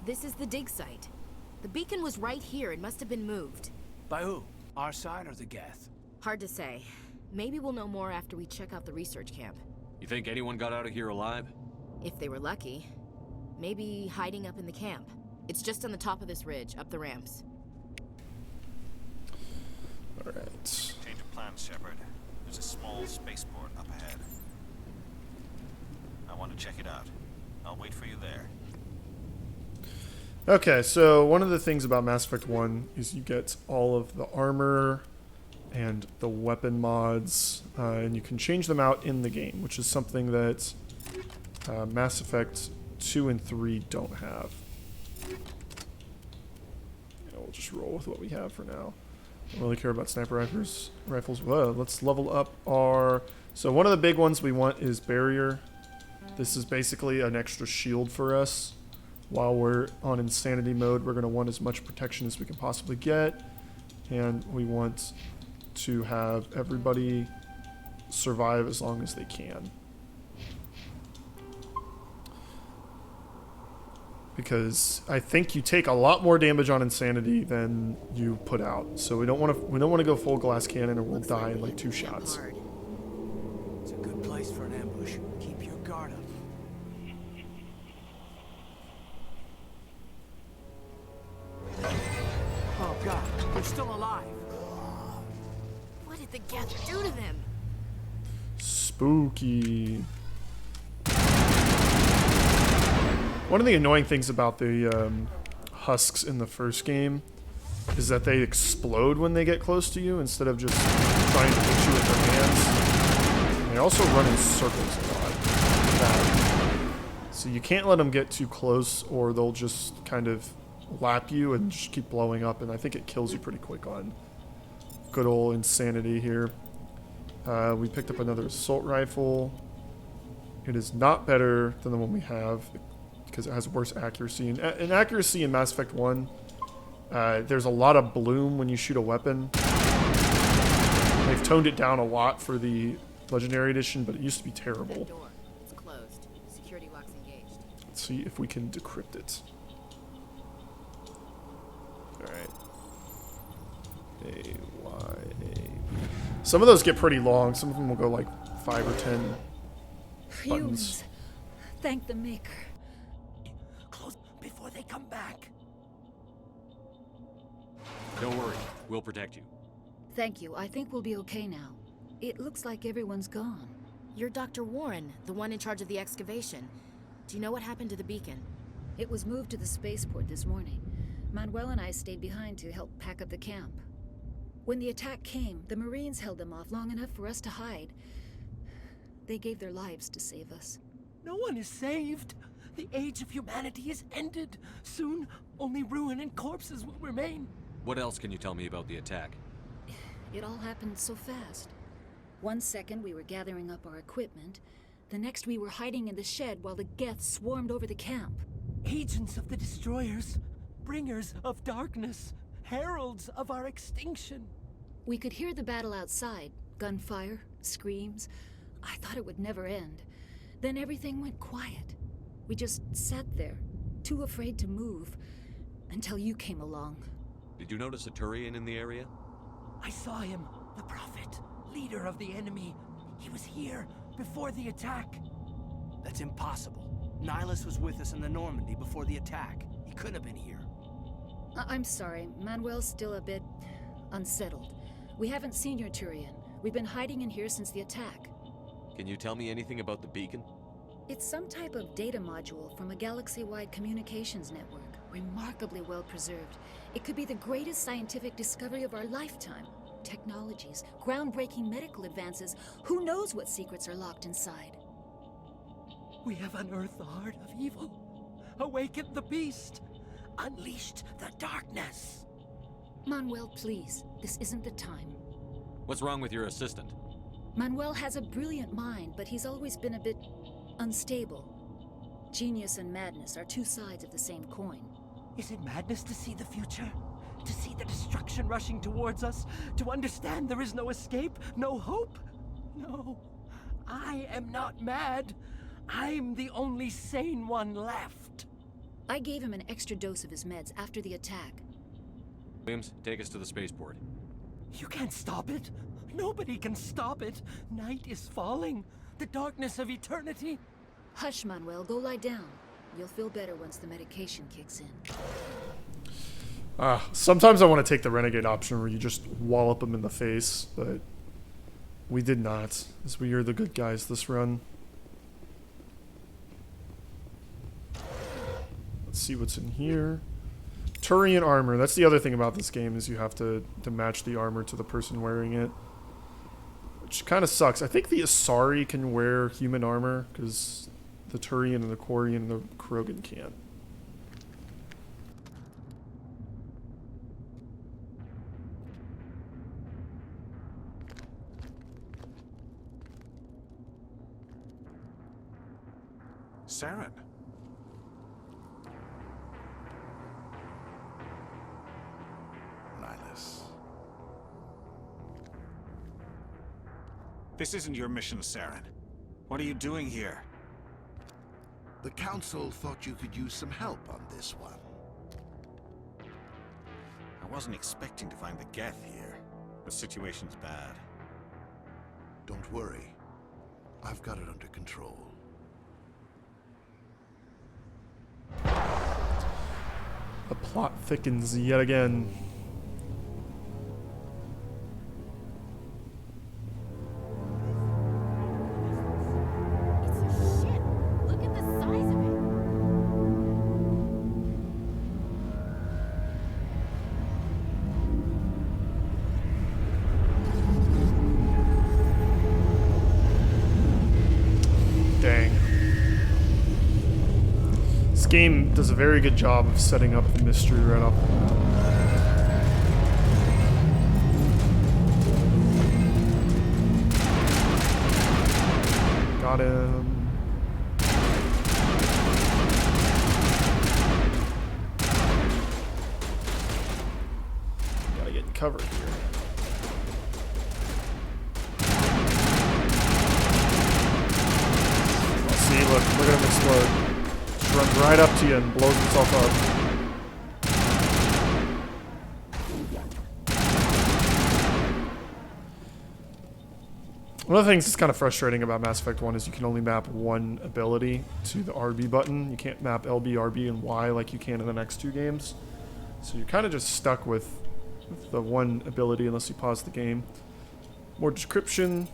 This is the dig site. The beacon was right here. It must have been moved. By who? Our side or the Geth? Hard to say. Maybe we'll know more after we check out the research camp. You think anyone got out of here alive? If they were lucky. Maybe hiding up in the camp. It's just on the top of this ridge, up the ramps. Alright. Change of plans, Shepard. There's a small spaceport up ahead. I want to check it out. I'll wait for you there. Okay, so one of the things about Mass Effect 1 is you get all of the armor and the weapon mods, and you can change them out in the game, which is something that Mass Effect 2 and 3 don't have. Yeah, we'll just roll with what we have for now. Don't really care about sniper rifles. Well, let's level up our... So one of the big ones we want is Barrier. This is basically an extra shield for us. While we're on insanity mode, we're going to want as much protection as we can possibly get. And we want to have everybody survive as long as they can. Because I think you take a lot more damage on insanity than you put out. So we don't want to go full glass cannon or we'll die in like 2 shots. It's a good place for an ambush. Keep your guard up. Oh God, they're still alive. What did the Geth do to them? Spooky. One of the annoying things about the husks in the first game is that they explode when they get close to you instead of just trying to hit you with their hands. And they also run in circles a lot. So you can't let them get too close or they'll just kind of lap you and just keep blowing up, and I think it kills you pretty quick on good old insanity here. We picked up another assault rifle. It is not better than the one we have because it has worse accuracy. And accuracy in Mass Effect 1, there's a lot of bloom when you shoot a weapon. They've toned it down a lot for the Legendary Edition, but it used to be terrible. It's closed. Security lock's engaged. Let's see if we can decrypt it. Alright. A-Y-A. Some of those get pretty long. Some of them will go like 5 or 10 buttons. Humans. Thank the Maker. Close before they come back. Don't worry. We'll protect you. Thank you. I think we'll be okay now. It looks like everyone's gone. You're Dr. Warren, the one in charge of the excavation. Do you know what happened to the beacon? It was moved to the spaceport this morning. Manuel and I stayed behind to help pack up the camp. When the attack came, the Marines held them off long enough for us to hide. They gave their lives to save us. No one is saved. The age of humanity is ended. Soon, only ruin and corpses will remain. What else can you tell me about the attack? It all happened so fast. 1 second we were gathering up our equipment. The next we were hiding in the shed while the Geth swarmed over the camp. Agents of the Destroyers. Bringers of darkness, heralds of our extinction. We could hear the battle outside. Gunfire, screams. I thought it would never end. Then everything went quiet. We just sat there, too afraid to move, until you came along. Did you notice a Turian in the area? I saw him, the Prophet, leader of the enemy. He was here before the attack. That's impossible. Nihilus was with us in the Normandy before the attack. He couldn't have been here. I'm sorry, Manuel's still a bit unsettled. We haven't seen your Turian. We've been hiding in here since the attack. Can you tell me anything about the beacon? It's some type of data module from a galaxy-wide communications network. Remarkably well preserved. It could be the greatest scientific discovery of our lifetime. Technologies, groundbreaking medical advances. Who knows what secrets are locked inside? We have unearthed the heart of evil, awakened the beast, unleashed the darkness. Manuel, please. This isn't the time. What's wrong with your assistant? Manuel has a brilliant mind, but he's always been a bit unstable. Genius and madness are two sides of the same coin. Is it madness to see the future? To see the destruction rushing towards us? To understand there is no escape, no hope? No, I am not mad. I'm the only sane one left. I gave him an extra dose of his meds after the attack. Williams, take us to the spaceport. You can't stop it. Nobody can stop it. Night is falling. The darkness of eternity. Hush, Manuel. Go lie down. You'll feel better once the medication kicks in. Sometimes I want to take the renegade option where you just wallop them in the face, but we did not, as we are the good guys this run. Let's see what's in here. Turian armor. That's the other thing about this game, is you have to match the armor to the person wearing it, which kind of sucks. I think the Asari can wear human armor, because the Turian and the Quarian and the Krogan can't. Saren. Nihilus. This isn't your mission, Saren. What are you doing here? The Council thought you could use some help on this one. I wasn't expecting to find the Geth here. The situation's bad. Don't worry. I've got it under control. The plot thickens yet again. Game does a very good job of setting up the mystery right off the bat. Got him. Gotta get in cover here. See, look at him explode. Runs right up to you and blows himself up. One of the things that's kind of frustrating about Mass Effect 1 is you can only map one ability to the RB button. You can't map LB, RB, and Y like you can in the next two games. So you're kind of just stuck with the one ability unless you pause the game. More description.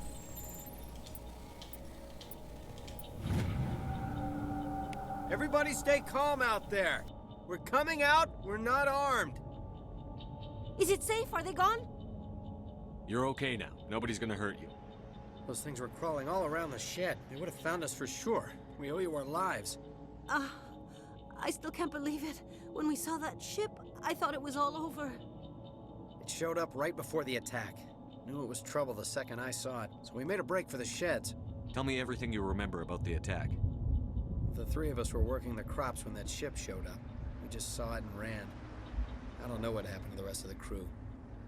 Everybody stay calm out there. We're coming out, we're not armed. Is it safe? Are they gone? You're okay now. Nobody's gonna hurt you. Those things were crawling all around the shed. They would have found us for sure. We owe you our lives. I still can't believe it. When we saw that ship, I thought it was all over. It showed up right before the attack. Knew it was trouble the second I saw it, so we made a break for the sheds. Tell me everything you remember about the attack. The three of us were working the crops when that ship showed up. We just saw it and ran. I don't know what happened to the rest of the crew.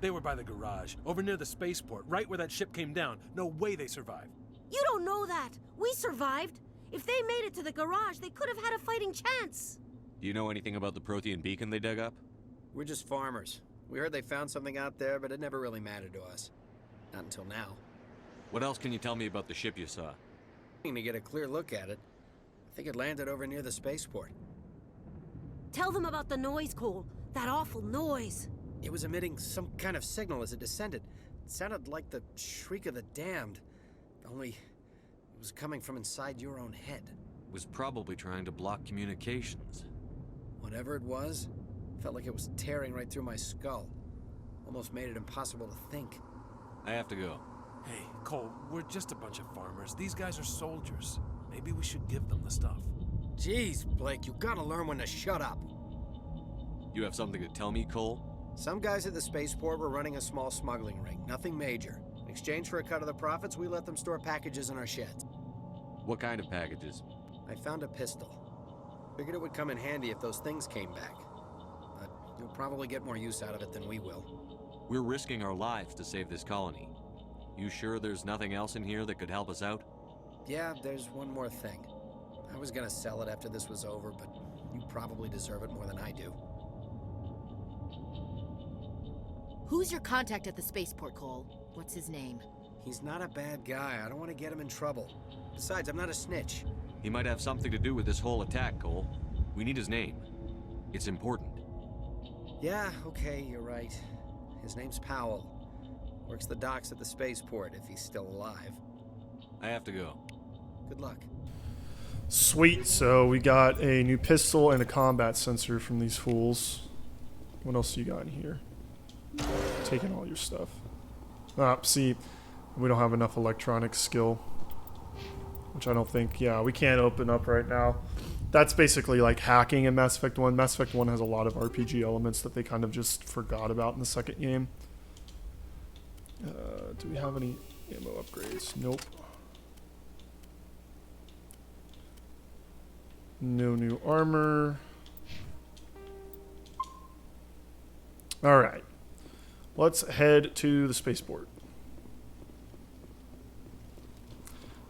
They were by the garage, over near the spaceport, right where that ship came down. No way they survived. You don't know that. We survived. If they made it to the garage, they could have had a fighting chance. Do you know anything about the Prothean Beacon they dug up? We're just farmers. We heard they found something out there, but it never really mattered to us. Not until now. What else can you tell me about the ship you saw? To get a clear look at it, I think it landed over near the spaceport. Tell them about the noise, Cole. That awful noise. It was emitting some kind of signal as it descended. It sounded like the shriek of the damned. Only it was coming from inside your own head. It was probably trying to block communications. Whatever it was, felt like it was tearing right through my skull. Almost made it impossible to think. I have to go. Hey, Cole, we're just a bunch of farmers. These guys are soldiers. Maybe we should give them the stuff. Jeez, Blake, you gotta learn when to shut up. You have something to tell me, Cole? Some guys at the spaceport were running a small smuggling ring, nothing major. In exchange for a cut of the profits, we let them store packages in our sheds. What kind of packages? I found a pistol. Figured it would come in handy if those things came back. But you'll probably get more use out of it than we will. We're risking our lives to save this colony. You sure there's nothing else in here that could help us out? Yeah, there's one more thing. I was gonna sell it after this was over, but you probably deserve it more than I do. Who's your contact at the spaceport, Cole? What's his name? He's not a bad guy. I don't want to get him in trouble. Besides, I'm not a snitch. He might have something to do with this whole attack, Cole. We need his name. It's important. Yeah, okay, you're right. His name's Powell. Works the docks at the spaceport, if he's still alive. I have to go. Good luck. Sweet, so we got a new pistol and a combat sensor from these fools. What else you got in here? Taking all your stuff. See, we don't have enough electronic skill. Which I don't think, yeah, we can't open up right now. That's basically like hacking in Mass Effect 1. Mass Effect 1 has a lot of RPG elements that they kind of just forgot about in the second game. Do we have any ammo upgrades? Nope. No new armor. Alright. Let's head to the spaceport.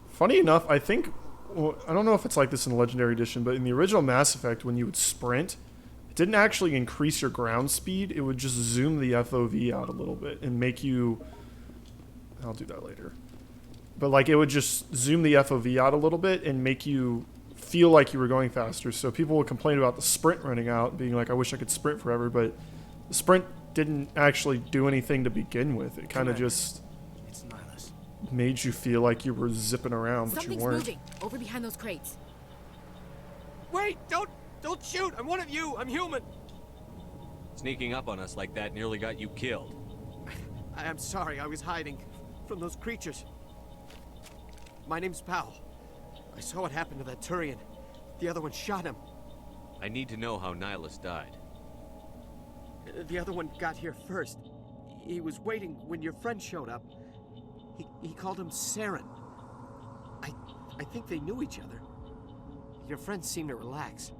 Funny enough, I think... Well, I don't know if it's like this in the Legendary Edition, but in the original Mass Effect, when you would sprint, it didn't actually increase your ground speed. It would just zoom the FOV out a little bit and make you... I'll do that later. But like it would just zoom the FOV out a little bit and make you feel like you were going faster. So people would complain about the sprint running out, being like, I wish I could sprint forever, but the sprint didn't actually do anything to begin with. It kind of just made you feel like you were zipping around, but Something's you weren't. moving over behind those crates. Wait! Don't shoot! I'm one of you! I'm human! Sneaking up on us like that nearly got you killed. I'm sorry, I was hiding from those creatures. My name's Powell. I saw what happened to that Turian. The other one shot him. I need to know how Nihilus died. The other one got here first. He was waiting when your friend showed up. He called him Saren. I think they knew each other. Your friend seemed to relax.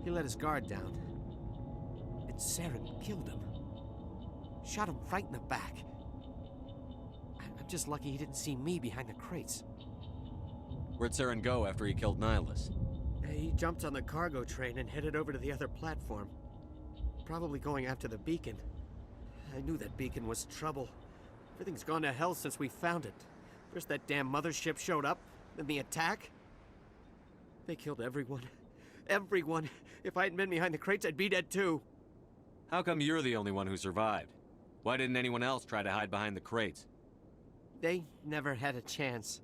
He let his guard down. And Saren killed him. Shot him right in the back. I'm just lucky he didn't see me behind the crates. Where'd Saren go after he killed Nihilus? He jumped on the cargo train and headed over to the other platform. Probably going after the beacon. I knew that beacon was trouble. Everything's gone to hell since we found it. First that damn mothership showed up, then the attack. They killed everyone. Everyone. If I hadn't been behind the crates, I'd be dead too. How come you're the only one who survived? Why didn't anyone else try to hide behind the crates? They never had a chance.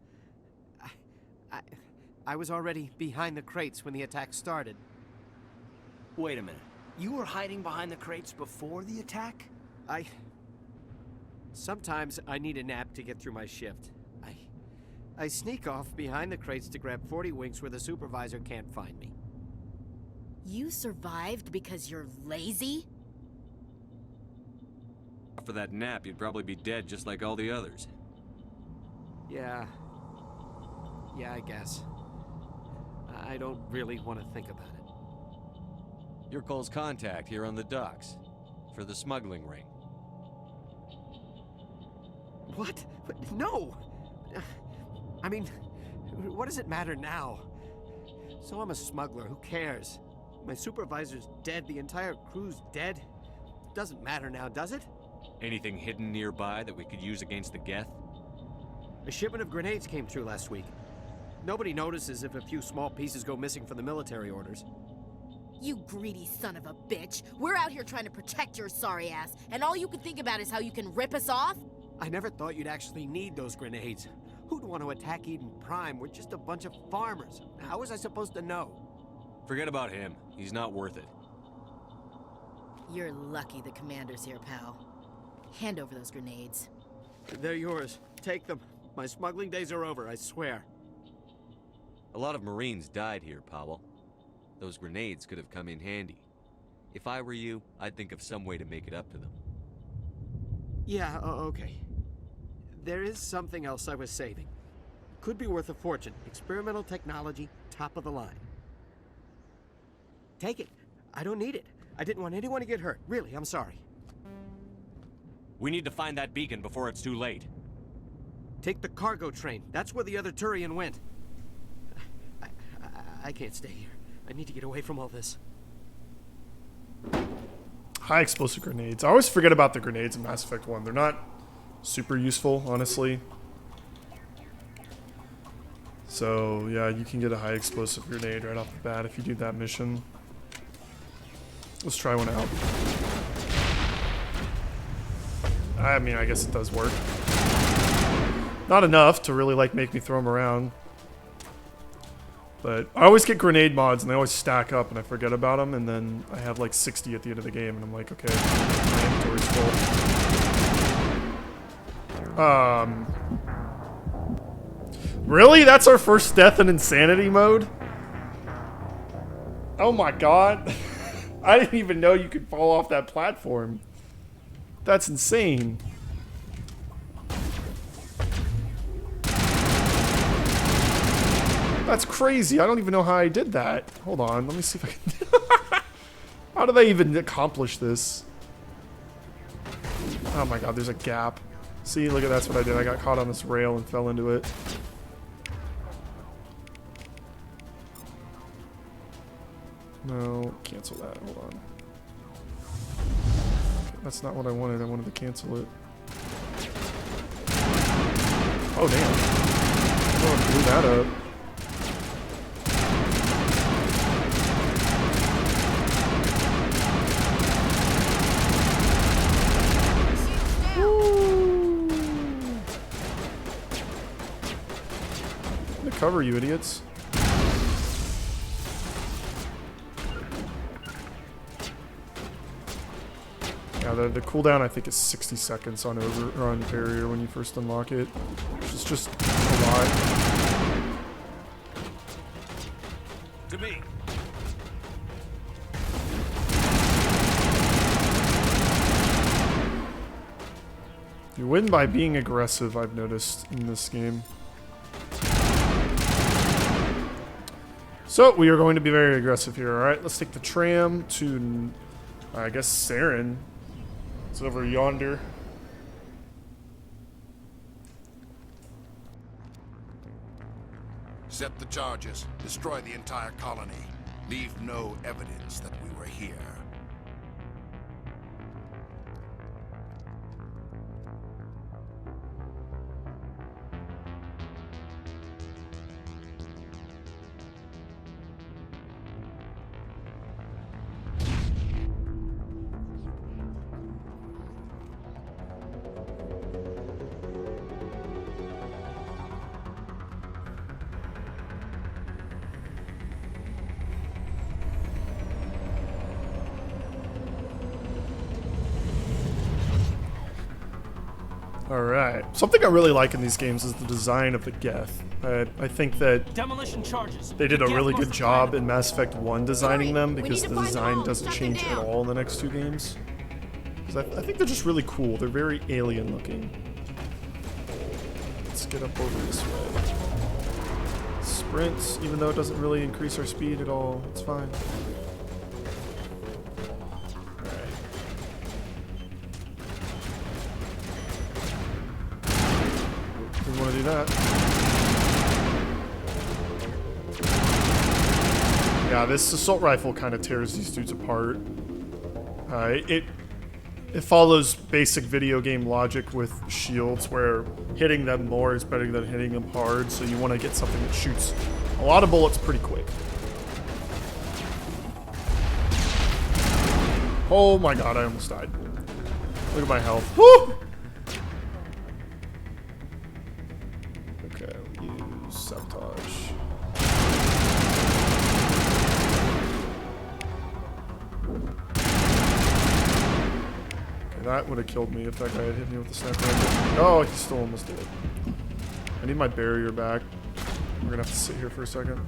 I was already behind the crates when the attack started. Wait a minute. You were hiding behind the crates before the attack? Sometimes I need a nap to get through my shift. I sneak off behind the crates to grab 40 winks where the supervisor can't find me. You survived because you're lazy? After that nap, you'd probably be dead just like all the others. Yeah, I guess. I don't really want to think about it. You're Cole's contact here on the docks. For the smuggling ring. What? No! I mean, what does it matter now? So I'm a smuggler, who cares? My supervisor's dead, the entire crew's dead. Doesn't matter now, does it? Anything hidden nearby that we could use against the Geth? A shipment of grenades came through last week. Nobody notices if a few small pieces go missing from the military orders. You greedy son of a bitch. We're out here trying to protect your sorry ass, and all you can think about is how you can rip us off? I never thought you'd actually need those grenades. Who'd want to attack Eden Prime? We're just a bunch of farmers. How was I supposed to know? Forget about him. He's not worth it. You're lucky the commander's here, pal. Hand over those grenades. They're yours. Take them. My smuggling days are over, I swear. A lot of Marines died here, Powell. Those grenades could have come in handy. If I were you, I'd think of some way to make it up to them. Yeah, okay. There is something else I was saving. Could be worth a fortune. Experimental technology, top of the line. Take it. I don't need it. I didn't want anyone to get hurt. Really, I'm sorry. We need to find that beacon before it's too late. Take the cargo train. That's where the other Turian went. I can't stay here. I need to get away from all this. High explosive grenades. I always forget about the grenades in Mass Effect 1. They're not super useful, honestly. So, yeah, you can get a high explosive grenade right off the bat if you do that mission. Let's try one out. I mean, I guess it does work. Not enough to really, like, make me throw them around. But I always get grenade mods, and they always stack up, and I forget about them, and then I have, like, 60 at the end of the game, and I'm like, okay, my inventory's full. Really? That's our first death in insanity mode? Oh my god. I didn't even know you could fall off that platform. That's insane. That's crazy. I don't even know how I did that. Hold on. Let me see if I can... How did I even accomplish this? Oh my god, there's a gap. See, look at that's what I did. I got caught on this rail and fell into it. No, cancel that. Hold on. That's not what I wanted. I wanted to cancel it. Oh, damn. Oh, I blew that up. Woo! I'm gonna cover you, idiots. Yeah, the cooldown I think is 60 seconds on overrun barrier when you first unlock it, which is just a lot. To me. You win by being aggressive, I've noticed in this game. So we are going to be very aggressive here. All right, let's take the tram to, I guess, Saren. It's over yonder. Set the charges. Destroy the entire colony. Leave no evidence that we were here. Alright. Something I really like in these games is the design of the Geth. I think that Demolition charges. they did a really good job in Mass Effect 1 designing them because the design doesn't change at all in the next two games. Because I think they're just really cool. They're very alien looking. Let's get up over this way. Sprint, even though it doesn't really increase our speed at all, it's fine. Want to do that. Yeah, this assault rifle kind of tears these dudes apart. It follows basic video game logic with shields, where hitting them more is better than hitting them hard, so you want to get something that shoots a lot of bullets pretty quick. Oh my god, I almost died. Look at my health. Woo! Okay, use sabotage. Okay, that would have killed me if that guy had hit me with the sniper rifle. Oh, he still almost did. I need my barrier back. We're gonna have to sit here for a second.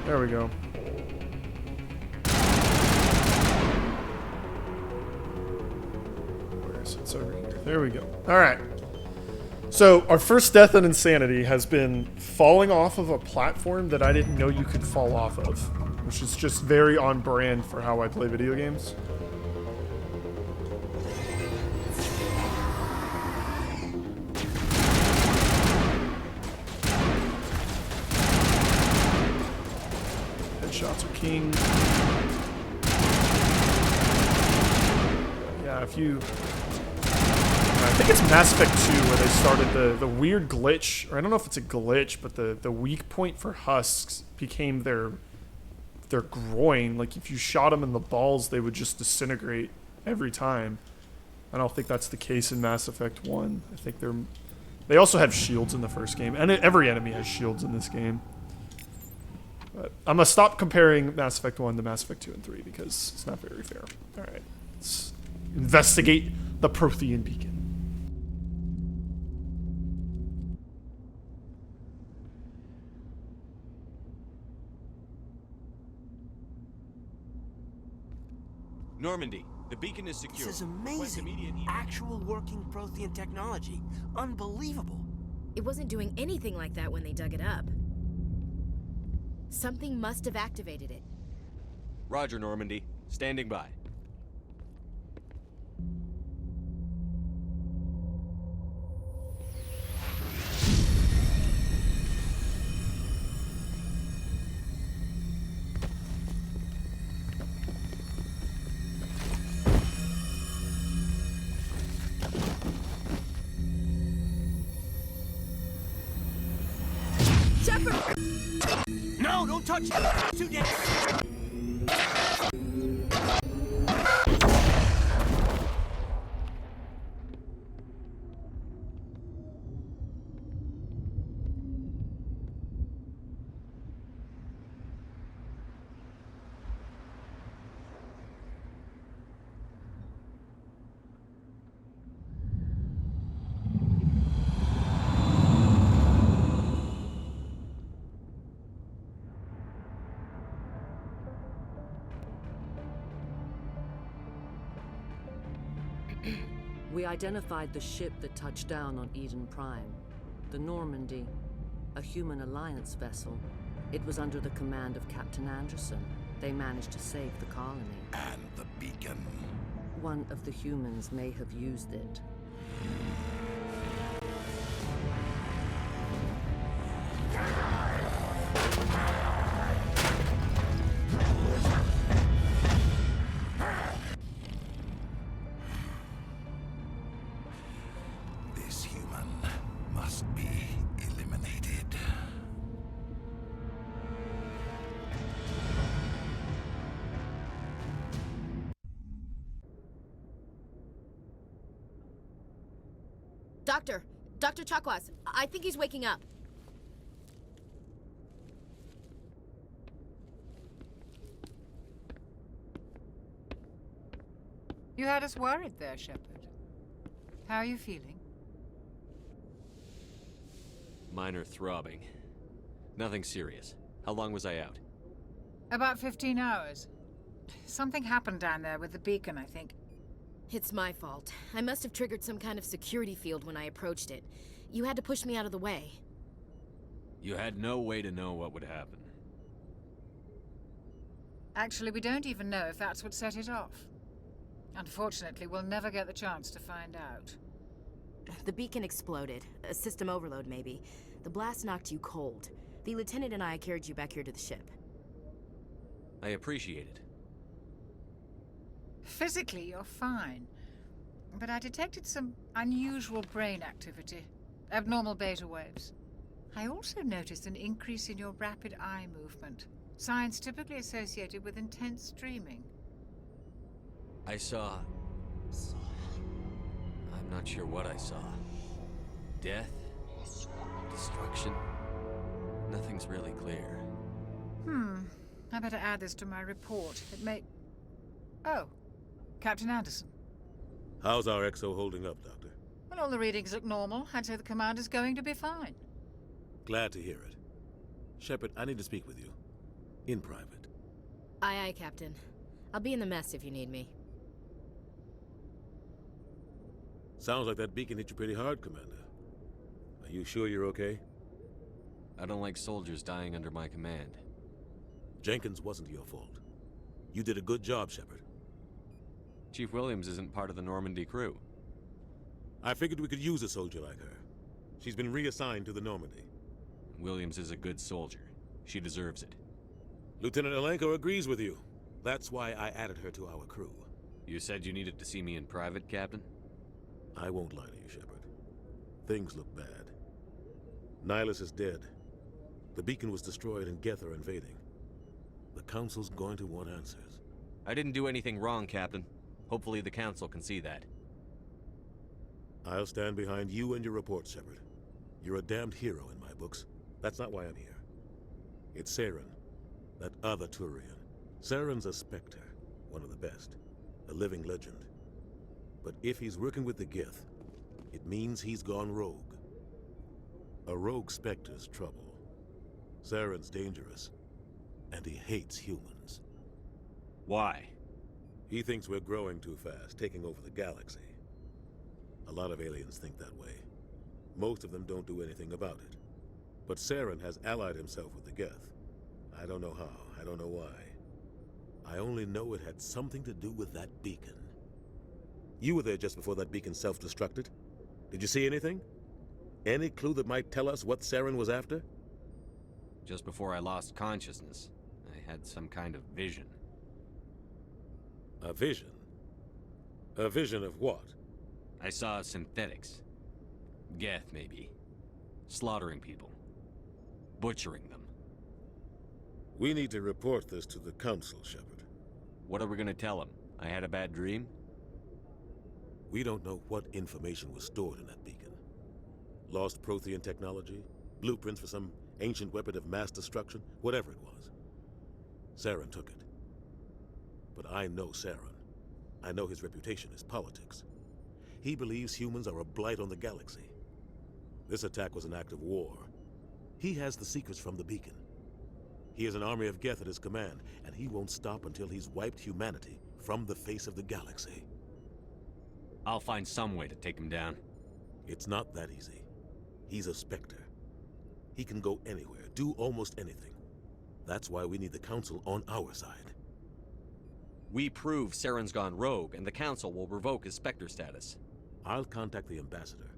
There we go. Where is it? It's over here. There we go. All right. So our first death in Insanity has been falling off of a platform that I didn't know you could fall off of, which is just very on brand for how I play video games. Headshots are king. Yeah, if you... I think it's Mass Effect 2 where they started the weird glitch, or I don't know if it's a glitch, but the weak point for husks became their groin. Like if you shot them in the balls, they would just disintegrate every time. I don't think that's the case in Mass Effect 1. I think they also have shields in the first game, and every enemy has shields in this game. But I'm gonna stop comparing Mass Effect 1 to Mass Effect 2 and 3 because it's not very fair. All right, let's investigate the Prothean Beacon. Normandy, the beacon is secure. This is amazing. Actual working Prothean technology. Unbelievable. It wasn't doing anything like that when they dug it up. Something must have activated it. Roger, Normandy. Standing by. No, don't touch it! Too dead! We identified the ship that touched down on Eden Prime. The Normandy, a human alliance vessel. It was under the command of Captain Anderson. They managed to save the colony. And the beacon. One of the humans may have used it. This human must be eliminated. Dr. Chakwas, I think he's waking up. You had us worried there, Shepard. How are you feeling? Minor throbbing. Nothing serious. How long was I out? About 15 hours. Something happened down there with the beacon, I think. It's my fault. I must have triggered some kind of security field when I approached it. You had to push me out of the way. You had no way to know what would happen. Actually, we don't even know if that's what set it off. Unfortunately, we'll never get the chance to find out. The beacon exploded. A system overload, maybe. The blast knocked you cold. The lieutenant and I carried you back here to the ship. I appreciate it. Physically, you're fine. But I detected some unusual brain activity. Abnormal beta waves. I also noticed an increase in your rapid eye movement. Signs typically associated with intense dreaming. I saw... I'm not sure what I saw. Death? Destruction? Nothing's really clear. I better add this to my report. It may... Oh, Captain Anderson. How's our XO holding up, Doctor? Well, all the readings look normal. I'd say the commander's going to be fine. Glad to hear it. Shepard, I need to speak with you. In private. Aye, aye, Captain. I'll be in the mess if you need me. Sounds like that beacon hit you pretty hard, Commander. Are you sure you're okay? I don't like soldiers dying under my command. Jenkins wasn't your fault. You did a good job, Shepard. Chief Williams isn't part of the Normandy crew. I figured we could use a soldier like her. She's been reassigned to the Normandy. Williams is a good soldier. She deserves it. Lieutenant Alenko agrees with you. That's why I added her to our crew. You said you needed to see me in private, Captain? I won't lie to you, Shepard. Things look bad. Nihilus is dead. The beacon was destroyed and Geth are invading. The Council's going to want answers. I didn't do anything wrong, Captain. Hopefully the Council can see that. I'll stand behind you and your report, Shepard. You're a damned hero in my books. That's not why I'm here. It's Saren, that other Turian. Saren's a Spectre, one of the best. A living legend. But if he's working with the Geth, it means he's gone rogue. A rogue Spectre's trouble. Saren's dangerous, and he hates humans. Why? He thinks we're growing too fast, taking over the galaxy. A lot of aliens think that way. Most of them don't do anything about it. But Saren has allied himself with the Geth. I don't know how, I don't know why. I only know it had something to do with that beacon. You were there just before that beacon self-destructed. Did you see anything? Any clue that might tell us what Saren was after? Just before I lost consciousness, I had some kind of vision. A vision? A vision of what? I saw synthetics. Geth, maybe. Slaughtering people. Butchering them. We need to report this to the Council, Shepard. What are we gonna tell them? I had a bad dream? We don't know what information was stored in that beacon. Lost Prothean technology? Blueprints for some ancient weapon of mass destruction? Whatever it was. Saren took it. But I know Saren. I know his reputation is politics. He believes humans are a blight on the galaxy. This attack was an act of war. He has the secrets from the beacon. He has an army of Geth at his command, and he won't stop until he's wiped humanity from the face of the galaxy. I'll find some way to take him down. It's not that easy. He's a Spectre. He can go anywhere, do almost anything. That's why we need the Council on our side. We prove Saren's gone rogue, and the Council will revoke his Spectre status. I'll contact the Ambassador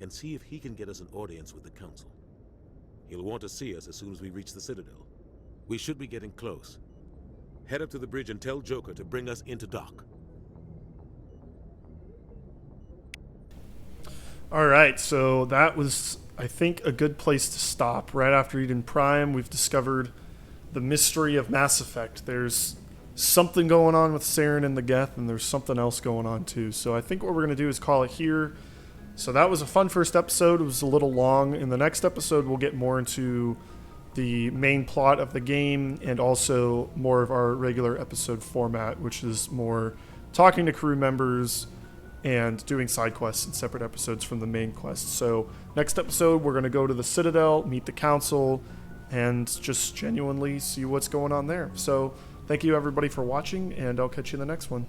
and see if he can get us an audience with the Council. He'll want to see us as soon as we reach the Citadel. We should be getting close. Head up to the bridge and tell Joker to bring us into dock. Alright, so that was, I think, a good place to stop. Right after Eden Prime, we've discovered the mystery of Mass Effect. There's something going on with Saren and the Geth, and there's something else going on too. So I think what we're going to do is call it here. So that was a fun first episode. It was a little long. In the next episode, we'll get more into the main plot of the game and also more of our regular episode format, which is more talking to crew members and doing side quests and separate episodes from the main quest. So next episode, we're going to go to the Citadel, meet the Council, and just genuinely see what's going on there. So thank you everybody for watching, and I'll catch you in the next one.